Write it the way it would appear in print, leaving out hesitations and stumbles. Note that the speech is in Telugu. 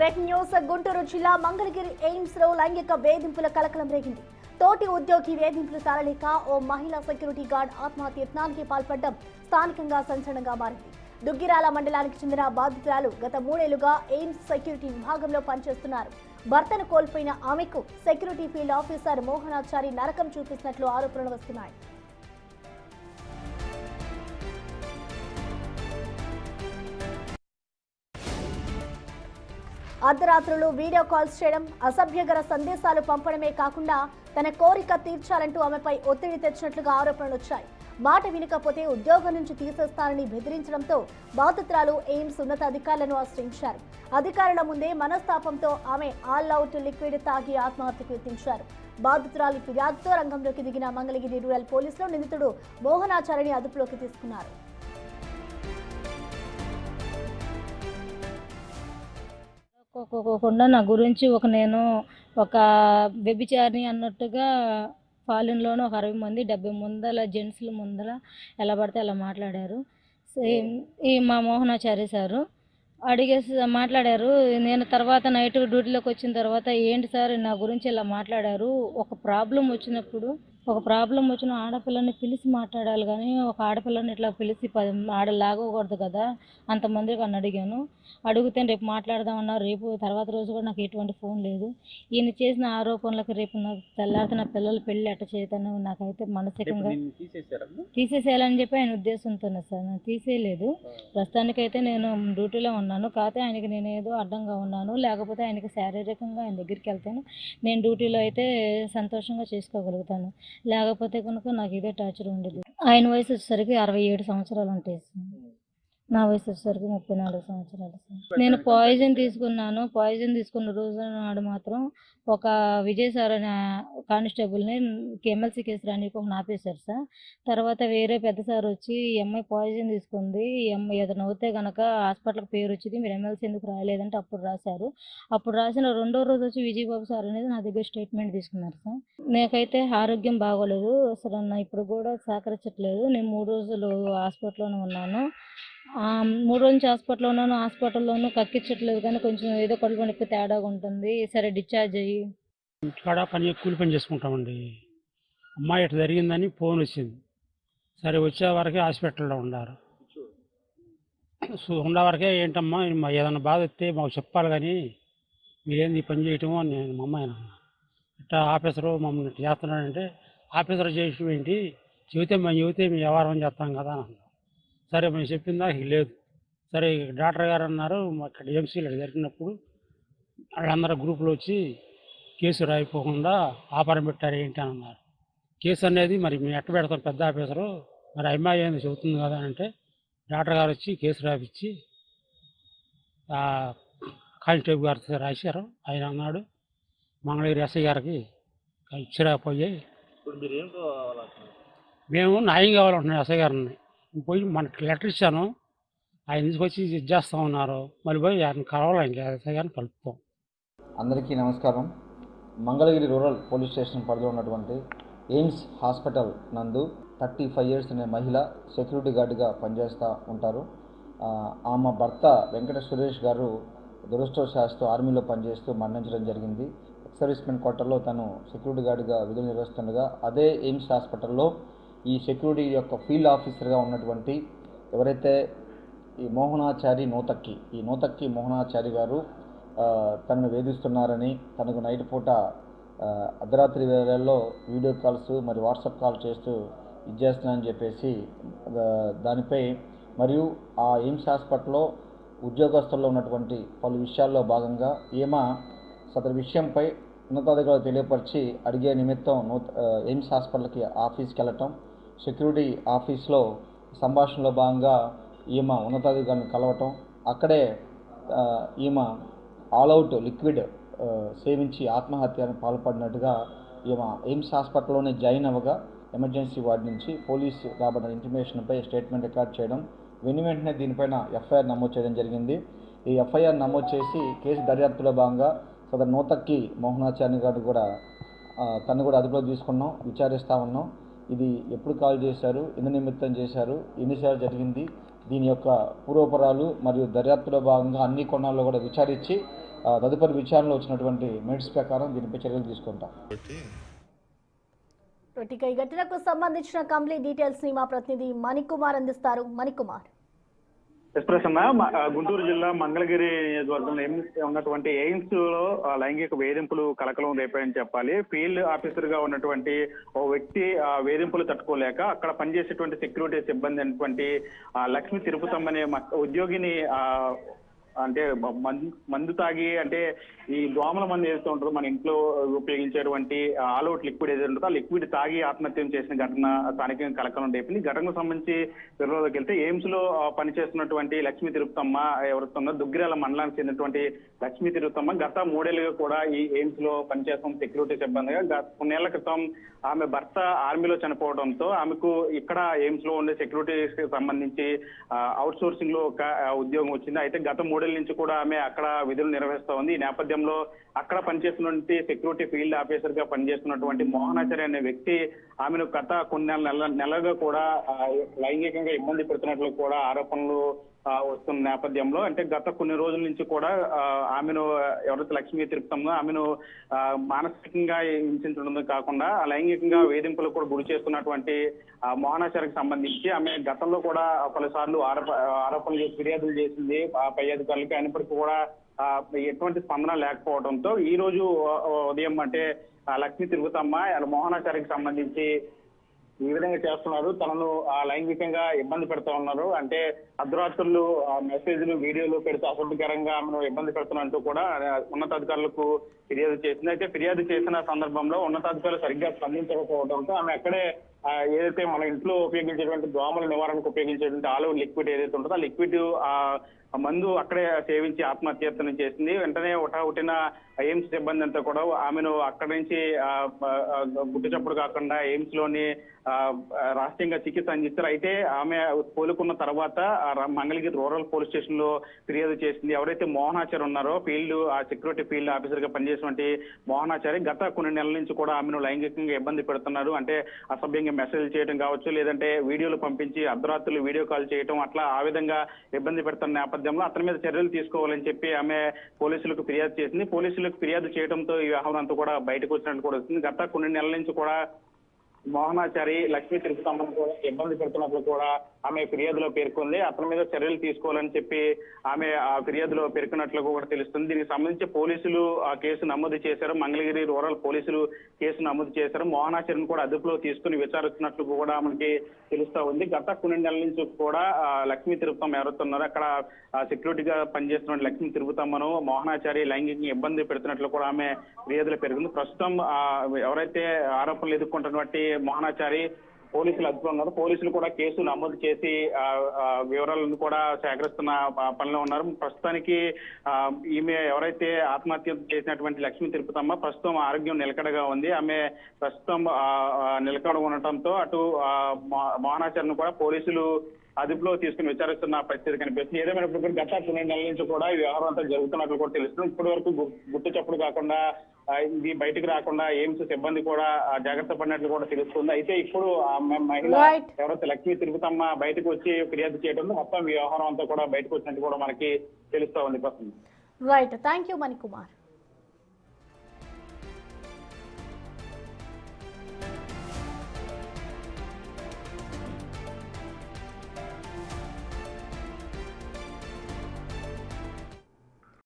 Breaking news. గుంటూరు జిల్లా మంగళగిరి ఎయిమ్స్ లో లైంగిక వేధింపుల కలకలం రేగింది. తోటి ఉద్యోగి వేధింపులు తాళలేక ఓ మహిళా సెక్యూరిటీ గార్డ్ ఆత్మహత్య యత్నానికి పాల్పడడం స్థానికంగా సంచలనంగా మారింది. దుగ్గిరాల మండలానికి చెందిన బాధితురాలు గత 3 ఏళ్లుగా ఎయిమ్స్ సెక్యూరిటీ విభాగంలో పనిచేస్తున్నారు. భర్తను కోల్పోయిన ఆమెకు సెక్యూరిటీ ఫీల్డ్ ఆఫీసర్ మోహనాచారి నరకం చూపిస్తున్నట్లు ఆరోపణలు వస్తున్నాయి. అర్ధరాత్రులు వీడియో కాల్స్ చేయడం, అసభ్యకర సందేశాలు పంపడమే కాకుండా తన కోరిక తీర్చాలంటూ ఆమెపై ఒత్తిడి తెచ్చినట్లుగా ఆరోపణలు వచ్చాయి. మాట వినకపోతే ఉద్యోగం నుంచి తీసేస్తానని బెదిరించడంతో బాధితురాలు ఎయిమ్స్ ఉన్నతాధికారులను ఆశ్రయించారు. అధికారుల ముందే మనస్తాపంతో ఆమె ఆల్ అవుట్ లిక్విడ్ తాగి ఆత్మహత్యకు యత్నించారు. బాధితురాలి ఫిర్యాదుతో రంగంలోకి దిగిన మంగళగిరి రూరల్ పోలీసులు నిందితుడు మోహనాచారిని అదుపులోకి తీసుకున్నారు. ఒక్కొక్కకుండా నా గురించి నేను ఒక వ్యభిచారిని అన్నట్టుగా ఫాలిన్లోనే ఒక 60 మంది 70 ముందల జెంట్స్ల ముందర ఎలా పడితే అలా మాట్లాడారు. ఈ మా మోహనాచారి సారు అడిగేసి మాట్లాడారు. నేను తర్వాత నైట్ డ్యూటీలోకి వచ్చిన తర్వాత ఏంటి సార్ నా గురించి ఇలా మాట్లాడారు, ఒక ప్రాబ్లం వచ్చిన ఆడపిల్లని పిలిచి మాట్లాడాలి కానీ ఒక ఆడపిల్లని ఇట్లా పిలిచి ఆడలాగకూడదు కదా అంతమందికి అని అడిగాను. అడిగితే రేపు మాట్లాడదామన్నారు. రేపు తర్వాత రోజు కూడా నాకు ఎటువంటి ఫోన్ లేదు. ఈయన చేసిన ఆరోపణలకు రేపు నాకు తెల్లారితే నా పిల్లల పెళ్ళి ఎట్ట చేయతాను నాకైతే మానసికంగా తీసేసేయాలని చెప్పి ఆయన ఉద్దేశంతోనే సార్. నేను తీసేయలేదు. ప్రస్తుతానికైతే నేను డ్యూటీలో ఉన్నాను. కాకపోతే ఆయనకి నేను ఏదో అడ్డంగా ఉన్నాను, లేకపోతే ఆయనకి శారీరకంగా ఆయన దగ్గరికి వెళ్తాను. నేను డ్యూటీలో అయితే సంతోషంగా చేసుకోగలుగుతాను, లేకపోతే కనుక నాకు ఇదే టార్చర్ ఉండేది. ఆయన వయసు వచ్చేసరికి 67 సంవత్సరాలు ఉంటాయి సార్. నా వయసు వచ్చేసరికి 34 సంవత్సరాలు సార్. నేను పాయిజన్ తీసుకున్న రోజు నాడు మాత్రం ఒక విజయ్ సార్ అనే కానిస్టేబుల్ని ఎమ్మెల్సీ కేసు రానికి ఒక ఆపేశారు సార్. తర్వాత వేరే పెద్ద సార్ వచ్చి ఈ అమ్మాయి పాయిజన్ తీసుకుంది, ఈ అమ్మాయి ఏదైనా అవుతే కనుక హాస్పిటల్కి పేరు వచ్చింది, మీరు ఎమ్మెల్సీ ఎందుకు రాయలేదంటే అప్పుడు రాశారు. అప్పుడు రాసిన 2వ రోజు వచ్చి విజయబాబు సార్ అనేది నా దగ్గర స్టేట్మెంట్ తీసుకున్నారు సార్. నాకైతే ఆరోగ్యం బాగోలేదు, అసలు ఇప్పుడు కూడా సహకరించట్లేదు. నేను 3 రోజులు హాస్పిటల్లోనే ఉన్నాను. 3 రోజుల నుంచి హాస్పిటల్లోనూ కక్కించట్లేదు కానీ కొంచెం ఏదో కడుపు నొప్పి తేడాగా ఉంటుంది. సరే డిశ్చార్జ్ అయ్యి ఇంటికాడ కూలి పని చేసుకుంటామండి. అమ్మాయి ఇట్లా జరిగిందని ఫోన్ వచ్చింది. సరే వచ్చే వరకే హాస్పిటల్లో ఉండారు. ఉండే వరకే ఏంటమ్మా ఏదైనా బాధ వస్తే మాకు చెప్పాలి కానీ మీరేంది ఈ పని చేయటము అని నేను మా అమ్మాయి అన్నా. ఇట్లా ఆఫీసరు మమ్మల్ని ఇట్లా చేస్తున్నాడంటే ఆఫీసర్ చేయటం ఏంటి, చెబితే మేము వ్యవహారం చేస్తాం కదా అని అన్నా. సరే మేము చెప్పిందా లేదు. సరే డాక్టర్ గారు అన్నారు ఇక్కడ ఎంసీలో జరిగినప్పుడు వాళ్ళందరూ గ్రూపులో వచ్చి కేసు రాయిపోకుండా ఆపరం పెట్టారు ఏంటి అని అన్నారు. కేసు అనేది మరి మేము ఎట్ట పెడతాం పెద్ద ఆఫీసరు, మరి అమ్మాయి ఏంది చెబుతుంది కదా అంటే డాక్టర్ గారు వచ్చి కేసు రాపిచ్చి కానిస్టేబుల్ గారు రాశారు. ఆయన అన్నాడు మంగళగిరి ఎస్ఐ గారికి ఇచ్చిరాపోయి మేము న్యాయం కావాలంటున్నాం ఎస్ఐ గారిని. పోయి మనకి లెటర్ ఇచ్చాను, ఆయన తీసుకొచ్చి ఇది చేస్తూ ఉన్నారు. మళ్ళీ పోయి ఆయన కలవాలి, ఇంకా ఎస్ఐ గారిని కలుపుతాం. అందరికీ నమస్కారం. మంగళగిరి రూరల్ పోలీస్ స్టేషన్ పరిధిలో ఉన్నటువంటి ఎయిమ్స్ హాస్పిటల్ నందు 35 ఇయర్స్ అనే మహిళ సెక్యూరిటీ గార్డుగా పనిచేస్తూ ఉంటారు. ఆమె భర్త వెంకట సురేష్ గారు దురదృష్టవశాత్తు ఆర్మీలో పనిచేస్తూ మరణించడం జరిగింది. ఎక్స్ సర్వీస్మెన్ క్వార్టర్లో తను సెక్యూరిటీ గార్డుగా విధులు నిర్వహిస్తుండగా అదే ఎయిమ్స్ హాస్పిటల్లో ఈ సెక్యూరిటీ యొక్క ఫీల్డ్ ఆఫీసర్గా ఉన్నటువంటి ఎవరైతే ఈ నూతక్కి మోహనాచారి గారు తనను వేధిస్తున్నారని, తనకు నైట్ పూట అర్ధరాత్రి వేళల్లో వీడియో కాల్స్ మరి వాట్సాప్ కాల్ చేస్తూ ఇచ్చేస్తున్నానని చెప్పేసి దానిపై మరియు ఆ ఎయిమ్స్ హాస్పిటల్లో ఉద్యోగస్తుల్లో ఉన్నటువంటి పలు విషయాల్లో భాగంగా ఈమె సదరు విషయంపై ఉన్నతాధికారులు తెలియపరిచి అడిగే నిమిత్తం ఎయిమ్స్ హాస్పిటల్కి ఆఫీస్కి వెళ్ళటం, సెక్యూరిటీ ఆఫీస్లో సంభాషణలో భాగంగా ఈమె ఉన్నతాధికారులను కలవటం, అక్కడే ఈమె ఆల్ అవుట్ లిక్విడ్ సేవించి ఆత్మహత్యకు పాల్పడినట్టుగా ఈమె ఎయిమ్స్ హాస్పిటల్లోనే జాయిన్ అవ్వగా ఎమర్జెన్సీ వార్డు నుంచి పోలీసు రాబడిన ఇంటిమేషన్పై స్టేట్మెంట్ రికార్డ్ చేయడం, వెంటనే దీనిపైన ఎఫ్ఐఆర్ నమోదు చేయడం జరిగింది. ఈ ఎఫ్ఐఆర్ నమోదు చేసి కేసు దర్యాప్తులో భాగంగా సదరు నూతక్కి మోహనాచారి గారు కూడా తను కూడా అదుపులో తీసుకున్నాం, విచారిస్తూ ఉన్నాం. ఇది ఎప్పుడు కాల్ చేశారు, ఎందు నిమిత్తం చేశారు, ఎన్నిసార్లు జరిగింది, దీని యొక్క పూర్వపరాలు మరియు దర్యాప్తులో భాగంగా అన్ని కోణాల్లో కూడా విచారించి తదుపరి విచారణలో వచ్చినటువంటి మెరిట్స్ ప్రకారం దీనిపై చర్యలు తీసుకుంటాం. ఇక ఈ ఘటనకు సంబంధించిన కంప్లీట్ డీటెయిల్స్ ని మా ప్రతినిధి మణికుమార్ అందిస్తారు. మణికుమార్. ప్రసన్న, గుంటూరు జిల్లా మంగళగిరి నియోజకవర్గంలో ఉన్నటువంటి ఎయిమ్స్ లో లైంగిక వేధింపులు కలకలం రేపాయని చెప్పాలి. ఫీల్డ్ ఆఫీసర్ గా ఉన్నటువంటి ఓ వ్యక్తి వేధింపులు తట్టుకోలేక అక్కడ పనిచేసేటువంటి సెక్యూరిటీ సిబ్బంది అయినటువంటి లక్ష్మి తిరుపతమ్మ అనే ఉద్యోగిని అంటే మందు తాగి, అంటే ఈ దోమల మందు ఏదైతే ఉంటుందో మన ఇంట్లో ఉపయోగించేటువంటి ఆల్అవుట్ లిక్విడ్ ఏదైతే ఉంటుందో ఆ లిక్విడ్ తాగి ఆత్మహత్యం చేసిన ఘటన స్థానికంగా కలకలం రేపింది. ఘటనకు సంబంధించి వివరాల్లోకి వెళ్తే ఎయిమ్స్ లో పనిచేస్తున్నటువంటి లక్ష్మీ తిరుపతమ్మ ఎవరుతుందో దుగ్గిరాల మండలానికి చెందినటువంటి లక్ష్మీ తిరుపతమ్మ గత 3 ఏళ్లుగా కూడా ఈ ఎయిమ్స్ లో పనిచేస్తున్న సెక్యూరిటీ సిబ్బందిగా కొన్నేళ్ల క్రితం ఆమె భర్త ఆర్మీలో చనిపోవడంతో ఆమెకు ఇక్కడ ఎయిమ్స్ లో ఉండే సెక్యూరిటీకి సంబంధించి అవుట్ సోర్సింగ్ లో ఒక ఉద్యోగం వచ్చింది. అయితే గత 3 ఏళ్ల నుంచి కూడా ఆమె అక్కడ విధులు నిర్వహిస్తూ ఉంది. ఈ నేపథ్యంలో అక్కడ పనిచేస్తున్నటువంటి సెక్యూరిటీ ఫీల్డ్ ఆఫీసర్ గా పనిచేస్తున్నటువంటి మోహనాచారి అనే వ్యక్తి ఆమెను గత కొన్ని నెలలుగా కూడా లైంగికంగా ఇబ్బంది పెడుతున్నట్లు కూడా ఆరోపణలు వస్తున్న నేపథ్యంలో, అంటే గత కొన్ని రోజుల నుంచి కూడా ఆమెను ఎవరైతే లక్ష్మీ తిరుపతమ్మ ఆమెను మానసికంగా హింసించడం కాకుండా లైంగికంగా వేధింపులకు కూడా గురి చేస్తున్నటువంటి మోహనాచారికి సంబంధించి ఆమె గతంలో కూడా పలుసార్లు ఆరోపణలు ఫిర్యాదులు చేసింది పై అధికారులకి. అయినప్పటికీ కూడా ఎటువంటి స్పందన లేకపోవడంతో ఈ రోజు ఉదయం అంటే లక్ష్మీ తిరుపతమ్మ మోహనాచారికి సంబంధించి ఈ విధంగా చేస్తున్నారు, తనను లైంగికంగా ఇబ్బంది పెడతా ఉన్నారు, అంటే అర్ధరాత్రులు మెసేజ్లు వీడియోలు పెడితే అసభ్యకరంగా ఆమెను ఇబ్బంది పెడుతున్నట్టు కూడా ఉన్నతాధికారులకు ఫిర్యాదు చేసింది. అయితే ఫిర్యాదు చేసిన సందర్భంలో ఉన్నతాధికారులు సరిగ్గా స్పందించకపోవడంతో ఆమె అక్కడే ఏదైతే మన ఇంట్లో ఉపయోగించేటువంటి దోమల నివారణకు ఉపయోగించేటువంటి ఆల్అవుట్ లిక్విడ్ ఏదైతే ఉంటుందో ఆ లిక్విడ్ మందు అక్కడే సేవించి ఆత్మహత్యను చేసింది. వెంటనే హుటాహుటిన ఎయిమ్స్ సిబ్బంది అంతా కూడా ఆమెను అక్కడి నుంచి గుట్టు చప్పుడు కాకుండా ఎయిమ్స్ లోని రాష్ట్రీయంగా చికిత్స అందిస్తారు. అయితే ఆమె కోలుకున్న తర్వాత మంగళగిరి రూరల్ పోలీస్ స్టేషన్ లో ఫిర్యాదు చేసింది. ఎవరైతే మోహనాచారి ఉన్నారో ఫీల్డ్ సెక్యూరిటీ ఫీల్డ్ ఆఫీసర్ గా పనిచేసినటువంటి మోహనాచారి గత కొన్ని నెలల నుంచి కూడా ఆమెను లైంగికంగా ఇబ్బంది పెడుతున్నారు, అంటే అసభ్యంగా మెసేజ్ చేయడం కావచ్చు, లేదంటే వీడియోలు పంపించి అర్ధరాత్రులు వీడియో కాల్ చేయడం, అట్లా ఆ విధంగా ఇబ్బంది పెడుతున్న నేపథ్యంలో అతని మీద చర్యలు తీసుకోవాలని చెప్పి ఆమె పోలీసులకు ఫిర్యాదు చేసింది. పోలీసులకు ఫిర్యాదు చేయడంతో ఈ వ్యవహారం అంతా కూడా బయటకు వచ్చినట్టు కూడా వస్తుంది. గత కొన్ని నెలల నుంచి కూడా మోహనాచారి లక్ష్మీ తిరుపతమ్మను కూడా ఇబ్బంది పెడుతున్నట్లు కూడా ఆమె ఫిర్యాదులో పేర్కొంది. అతని మీద చర్యలు తీసుకోవాలని చెప్పి ఆమె ఆ ఫిర్యాదులో పేర్కొన్నట్లు కూడా తెలుస్తుంది. దీనికి సంబంధించి పోలీసులు ఆ కేసు నమోదు చేశారు. మంగళగిరి రూరల్ పోలీసులు కేసు నమోదు చేశారు. మోహనాచారిని కూడా అదుపులో తీసుకుని విచారిస్తున్నట్లు కూడా మనకి తెలుస్తా ఉంది. గత కొన్ని నెలల నుంచి కూడా లక్ష్మీ తిరుపతమ్మ ఎవరుతున్నారో అక్కడ సెక్యూరిటీగా పనిచేస్తున్న లక్ష్మీ తిరుపతమ్మను మోహనాచారి లైంగికంగా ఇబ్బంది పెడుతున్నట్లు కూడా ఆమె ఫిర్యాదులో పేర్కొంది. ప్రస్తుతం ఎవరైతే ఆరోపణలు ఎదుర్కొంటున్నటువంటి మోహనాచారి పోలీసులు అదుపులో ఉన్నారు. పోలీసులు కూడా కేసు నమోదు చేసి వివరాలను కూడా సేకరిస్తున్న పనిలో ఉన్నారు. ప్రస్తుతానికి ఈమె ఎవరైతే ఆత్మహత్య చేసినటువంటి లక్ష్మీ తిరుపతమ్మ ప్రస్తుతం ఆరోగ్యం నిలకడగా ఉంది. ఆమె ప్రస్తుతం నిలకడ ఉండటంతో అటు మోహనాచారిని కూడా పోలీసులు అదుపులో తీసుకుని విచారిస్తున్న పరిస్థితి కనిపిస్తుంది. ఏదేమైనప్పుడు గత కొన్ని నెలల నుంచి కూడా ఈ వ్యవహారం అంతా జరుగుతున్నట్లు కూడా తెలుస్తుంది. ఇప్పటి వరకు గుట్టు చప్పుడు కాకుండా ఇది బయటకు రాకుండా ఎయిమ్స్ సిబ్బంది కూడా జాగ్రత్త పడినట్లు కూడా తెలుస్తుంది. అయితే ఇప్పుడు మహిళ ఎవరైతే లక్ష్మీ తిరుపతమ్మ బయటకు వచ్చి ఫిర్యాదు చేయడం మొత్తం వ్యవహారం అంతా కూడా బయటకు వచ్చినట్టు కూడా మనకి తెలుస్తా ఉంది. Right, thank you Manikumar.